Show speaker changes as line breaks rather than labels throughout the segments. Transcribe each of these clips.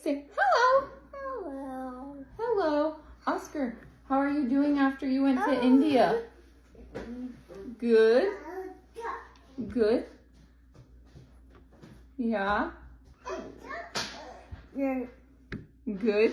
Say hello.
Hello.
Hello. Oscar, how are you doing after you went to India? Good. Good. Yeah. Good.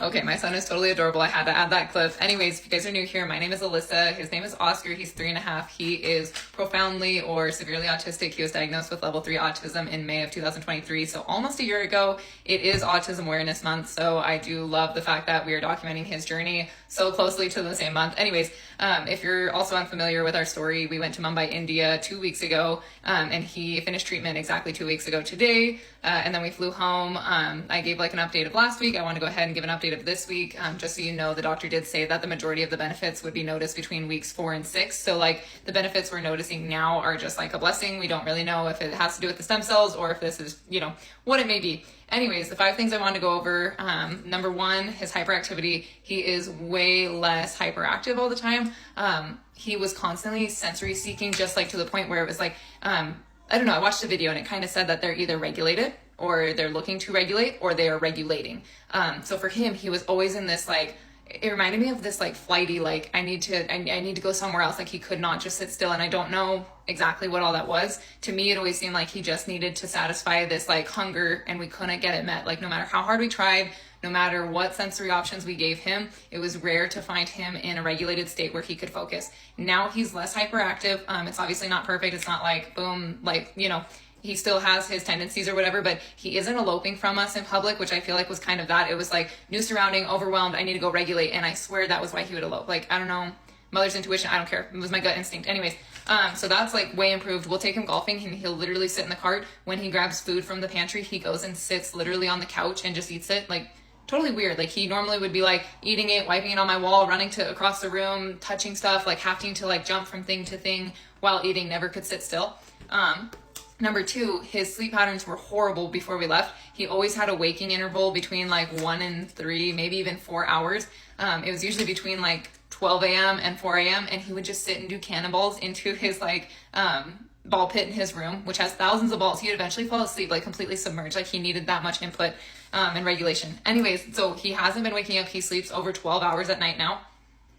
Okay, my son is totally adorable. I had to add that clip. Anyways, if you guys are new here, my name is Alyssa. His name is Oscar. He's 3.5. He is profoundly or severely autistic. He was diagnosed with level 3 autism in May of 2023. So almost a year ago. It is Autism Awareness Month. So I do love the fact that we are documenting his journey so closely to the same month. Anyways, if you're also unfamiliar with our story, we went to Mumbai, India 2 weeks ago, and he finished treatment exactly 2 weeks ago today. And then we flew home. I gave like an update of last week. I want to go ahead and give an update of this week. Just so you know, the doctor did say that the majority of the benefits would be noticed between weeks 4 and 6. So like the benefits we're noticing now are just like a blessing. We don't really know if it has to do with the stem cells or if this is, what it may be. Anyways, the 5 things I wanted to go over. Number 1, his hyperactivity. He is way less hyperactive all the time. He was constantly sensory seeking, just like to the point where it was like, I don't know, I watched a video and it kind of said that they're either regulated or they're looking to regulate or they are regulating. So for him, he was always in this like, it reminded me of this like flighty, like I need to go somewhere else. Like he could not just sit still. And I don't know exactly what all that was. To me, it always seemed like he just needed to satisfy this like hunger and we couldn't get it met. Like no matter how hard we tried, no matter what sensory options we gave him, it was rare to find him in a regulated state where he could focus. Now he's less hyperactive. It's obviously not perfect. It's not like boom, like, he still has his tendencies or whatever, but he isn't eloping from us in public, which I feel like was kind of that. It was like new surrounding, overwhelmed, I need to go regulate. And I swear that was why he would elope. Like, I don't know, mother's intuition, I don't care. It was my gut instinct. Anyways, so that's like way improved. We'll take him golfing and he'll literally sit in the cart. When he grabs food from the pantry, he goes and sits literally on the couch and just eats it. Like totally weird. Like he normally would be like eating it, wiping it on my wall, running to across the room, touching stuff, like having to like jump from thing to thing while eating, never could sit still. Number 2, his sleep patterns were horrible before we left. He always had a waking interval between like 1 and 3, maybe even 4 hours. It was usually between like 12 a.m. and 4 a.m. and he would just sit and do cannonballs into his like ball pit in his room, which has thousands of balls. He'd eventually fall asleep, like completely submerged. Like he needed that much input and regulation. Anyways, so he hasn't been waking up. He sleeps over 12 hours at night now.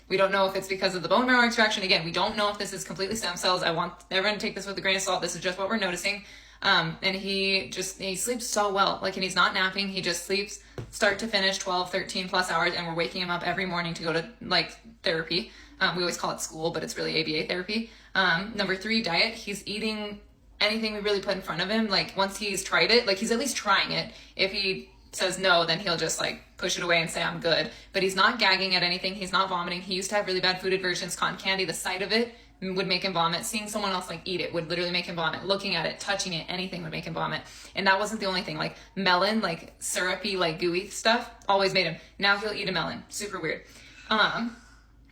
We don't know if it's because of the bone marrow extraction. Again, we don't know if this is completely stem cells. I want everyone to take this with a grain of salt. This is just what we're noticing. And he sleeps so well. Like, and he's not napping. He just sleeps start to finish 12, 13 plus hours. And we're waking him up every morning to go to like therapy. We always call it school, but it's really ABA therapy. Number 3, diet. He's eating anything we really put in front of him. Like once he's tried it, like he's at least trying it. If he says no, then he'll just like push it away and say I'm good. But he's not gagging at anything. He's not vomiting. He used to have really bad food aversions. Cotton candy, the sight of it would make him vomit. Seeing someone else like eat it would literally make him vomit. Looking at it, touching it, anything would make him vomit. And that wasn't the only thing. Like melon, like syrupy, like gooey stuff always made him. Now he'll eat a melon. Super weird.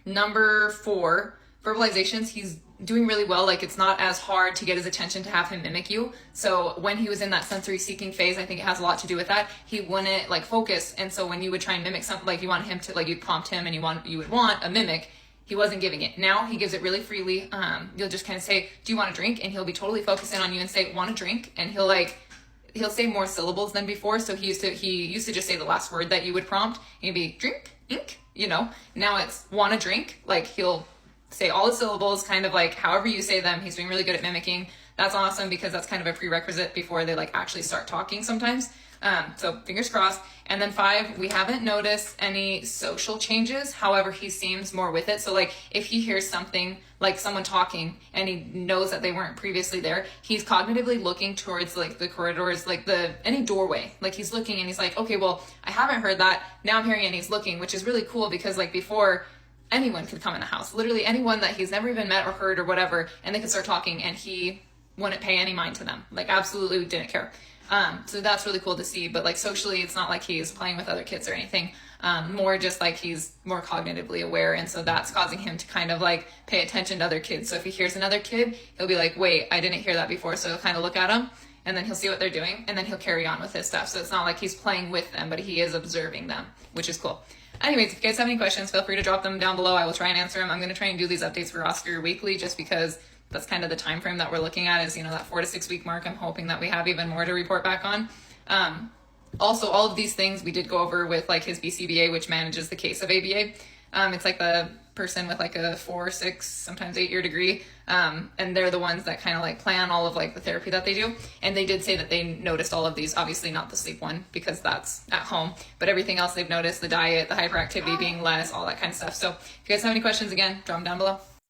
Number 4, verbalizations. He's doing really well. Like it's not as hard to get his attention to have him mimic you. So when he was in that sensory seeking phase, I think it has a lot to do with that. He wouldn't like focus. And so when you would try and mimic something, like you want him to, like you prompt him and you would want a mimic, he wasn't giving it. Now he gives it really freely. You'll just kind of say, do you want a drink? And he'll be totally focusing on you and say, want a drink? And he'll say more syllables than before. So he used to just say the last word that you would prompt. And he'd be drink, ink, now it's want a drink. Like he'll say all the syllables, kind of like however you say them. He's doing really good at mimicking. That's awesome because that's kind of a prerequisite before they like actually start talking sometimes. So fingers crossed. And then 5, we haven't noticed any social changes. However, he seems more with it. So like if he hears something like someone talking and he knows that they weren't previously there, he's cognitively looking towards like the corridors, like any doorway. Like he's looking and he's like, okay, well, I haven't heard that. Now I'm hearing it and he's looking, which is really cool because like before, anyone could come in the house, literally anyone that he's never even met or heard or whatever, and they could start talking and he wouldn't pay any mind to them. Like absolutely didn't care. So that's really cool to see. But like socially, it's not like he's playing with other kids or anything. More just like he's more cognitively aware. And so that's causing him to kind of like pay attention to other kids. So if he hears another kid, he'll be like, wait, I didn't hear that before. So he'll kind of look at them and then he'll see what they're doing and then he'll carry on with his stuff. So it's not like he's playing with them, but he is observing them, which is cool. Anyways, if you guys have any questions, feel free to drop them down below. I will try and answer them. I'm going to try and do these updates for Oscar weekly just because that's kind of the time frame that we're looking at is, that 4 to 6 week mark. I'm hoping that we have even more to report back on. Also, all of these things we did go over with like his BCBA, which manages the case of ABA. It's like the person with like a 4, 6, sometimes 8-year degree. And they're the ones that kind of like plan all of like the therapy that they do. And they did say that they noticed all of these, obviously not the sleep one because that's at home, but everything else they've noticed, the diet, the hyperactivity being less, all that kind of stuff. So if you guys have any questions, again, drop them down below.